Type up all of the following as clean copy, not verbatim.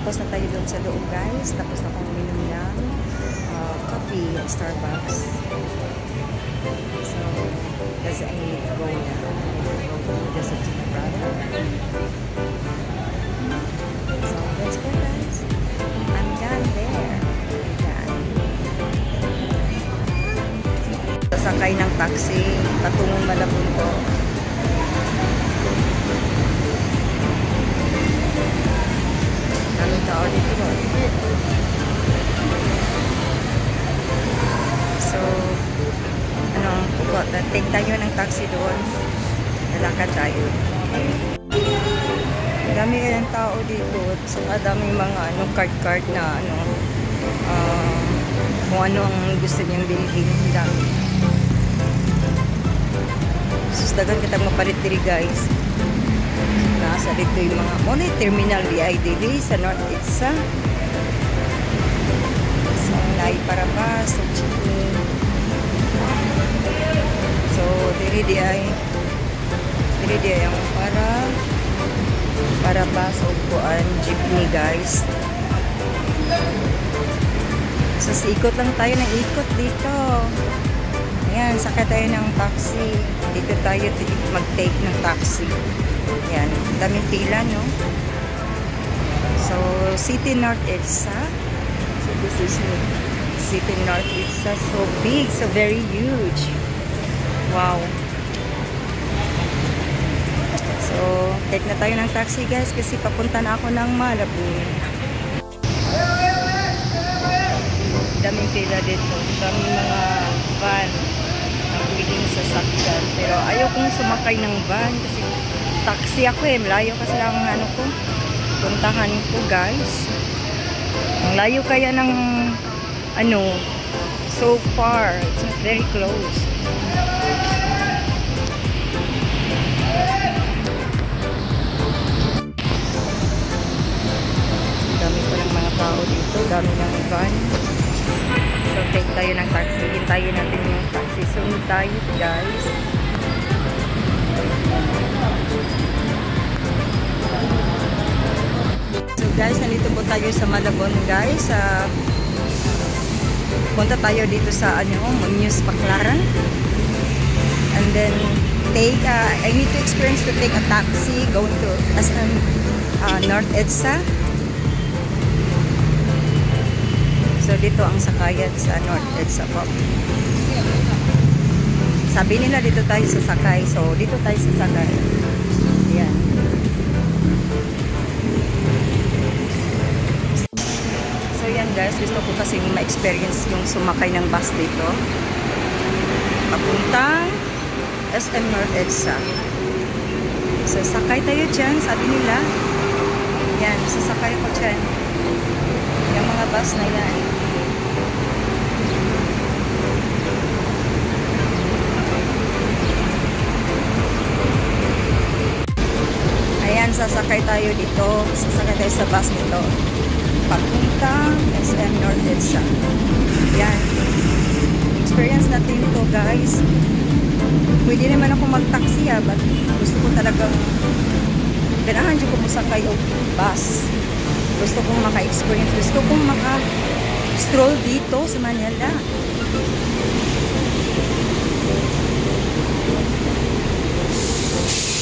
Tapos na tayo doon sa loob, guys. Tapos na akong uminom ng coffee at Starbucks. So, kasi I need to go now. I need to go to visit my brother. So, let's go, guys. I'm done there. Sasakay ng taxi patungong Malabon po. Daming tao dito. So, take tayo ng taxi doon. Lalakad tayo. Dami kayang tao dito. So, daming mga card na kung ano ang gusto niyang bilhin. Dami. Sustagan kitang mapalit diri, guys. Nasa dito yung mga money terminal VIDV sa North Edsa. So, nai para pa so chicken. So, diri di ay ang para ba sa upuan jeepney, guys. So, ikot lang tayo ng ikot dito. Ayan, sakay tayo ng taxi. Dito tayo mag-take ng taxi. Ayan, daming pila, no? So, City North Edsa. So, this is City North Edsa. So big, so very huge. Wow. So, take na tayo ng taxi, guys, kasi papunta na ako ng Malabon. Daming pila dito. Daming mga van na pwedeng sasakyan. Pero ayaw kong sumakay ng van kasi taxi ako eh. Malayo kasi lang ko. Puntahan ko, guys. Ang layo kaya ng so far. It's not very close. Dami pa ng mga tao dito. Dami ng van. So, take tayo ng taxi. Hintayin natin yung taxi. Sunod tayo, guys. So, guys, nandito po tayo sa Malabon, guys. Punta tayo dito sa, Muñoz Baclaran. And then, I need to experience to take a taxi going to SM North Edsa. So, dito ang sakayan sa North Edsa po. Sabi nila dito tayo sasakay. So, dito tayo sasakay. Ayan. So, yan, guys. Gusto ko kasi ma-experience yung sumakay ng bus dito. Papuntang SM North Edsa. So, sakay tayo dyan. Sabi nila. Yan. Sasakay ako dyan. Yung mga bus na yan. Ayan, sasakay tayo dito. Sasakay tayo sa bus nito. Papuntang SM North Edsa. Yan. Experience natin ito, guys. Pwede naman ako mag-taxi, but gusto ko talagang ganahan dyan ko musakay o bus. Gusto kong maka-experience. Gusto kong maka-stroll dito sa Manila.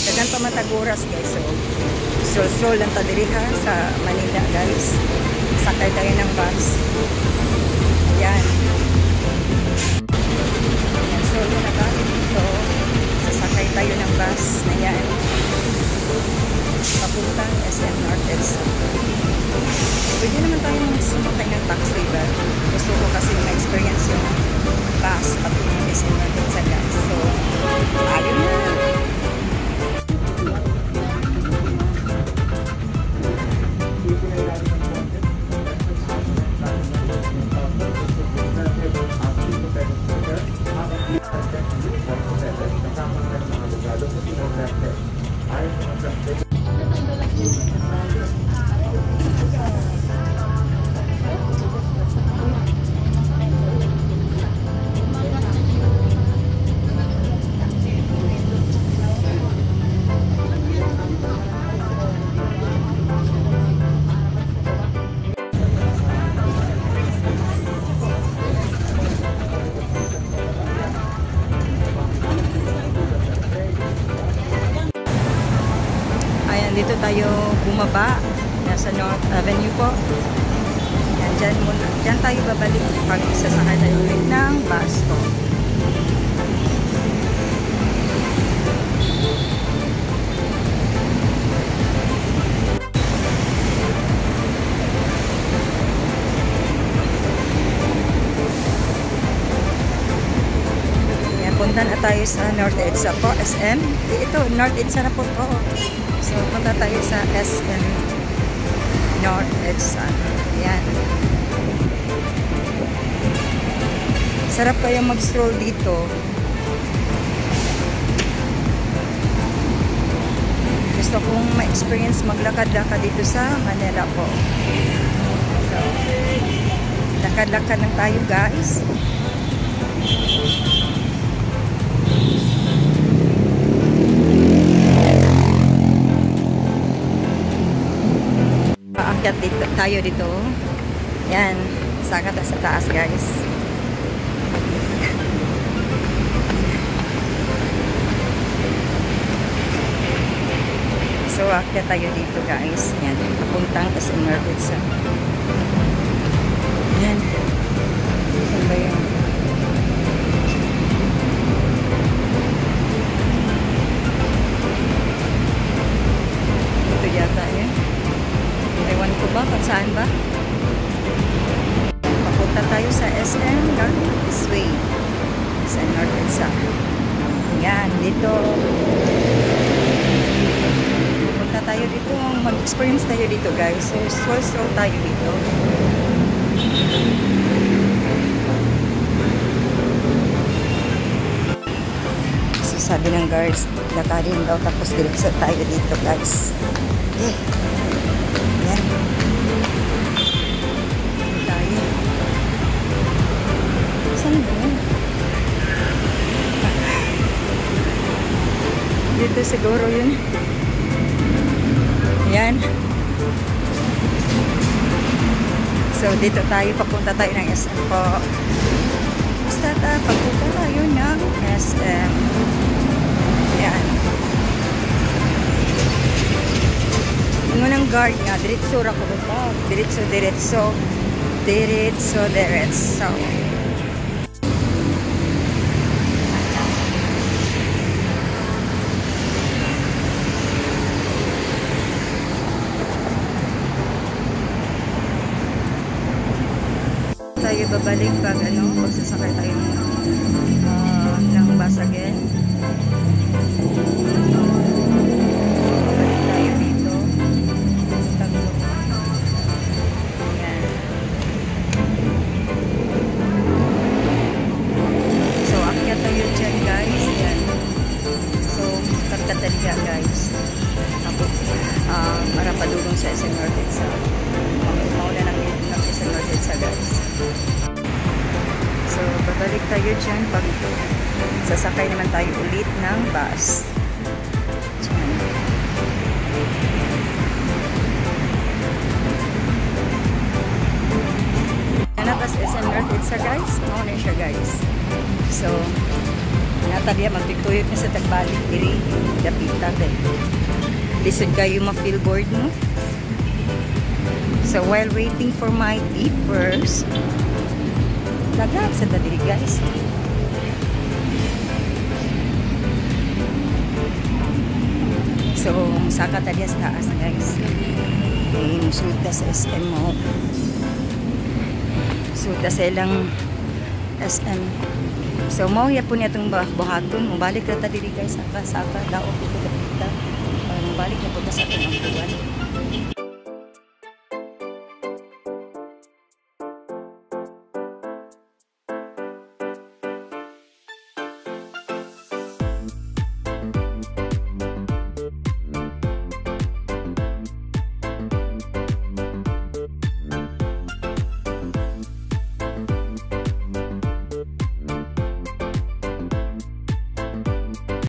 Dagan pa mataguras, guys. So, stroll lang tadiriha sa Manila, guys. Sakay tayo ng bus. Yan. Stroll na tayo dito. Sasakay tayo ng bus na yan. Papuntang SM North Edsa. Pwede naman tayong sumakay ng taxi, but gusto ko kasi ma-experience yung bus papuntang SM North Edsa, guys. So, ayun na. sa North Avenue po. Yan, dyan tayo babalik pag sasakay tayo ulit ng bus po. Punta na tayo sa North EDSA po, SM. Ito, North EDSA na po po. So, punta tayo sa SM North EDSA. Ayan. Sarap kayong mag-stroll dito. Gusto kong ma-experience maglakad-lakad dito sa Manila po. So, lakad-lakad lang tayo guys. Paakyat dito, tayo dito. Yan, sakat sa taas guys. So akyat tayo dito guys. Yan, papuntang SM North EDSA. Yan. Saan ba yun? Ito yata yun. Ewan ko ba kung saan ba? Papunta tayo sa SM North this way. SM North EDSA. Yan, dito. Papunta tayo dito. Mag-experience tayo dito guys. So, stroll tayo dito. So, sabi ng guards, lakadin daw tapos diretso tayo dito guys. Okay. Yan. Tayo. Saan ba? Dito siguro yun. Yan. So, dito tayo. Papunta tayo ng SM po. Basta papunta tayo ng SM. Yan. Ngunang guard nga, diretso ra ko dito. Diretso. Tayo babalik pag pagsasakay tayo ng bus again. Babalik tayo dito. Taglo. Yan. So, akyat tayo dyan guys. Yan. So, kataliya guys. Tapos, para padulong sa SM North EDSA. Mauna ng SM North EDSA guys. So, babalik tayo dyan pag sasakay naman tayo ulit ng bus. Dyan. Nanapas SM North EDSA guys. Mauna siya guys. So, natabiya magtutuyot na sa tagbalik diri. Dapita guys. Lisod kayo ma-feel bored mo. So, while waiting for my papers, dagat sa dali guys. So, saka tadi sa taas guys. Musulta sa SM mo. Musulta sa ilang SM. So, mau ya po niya itong buhaton. Mubalik na tadi guys. Saka daw ko dapita. Mubalik na po sa itong buwan.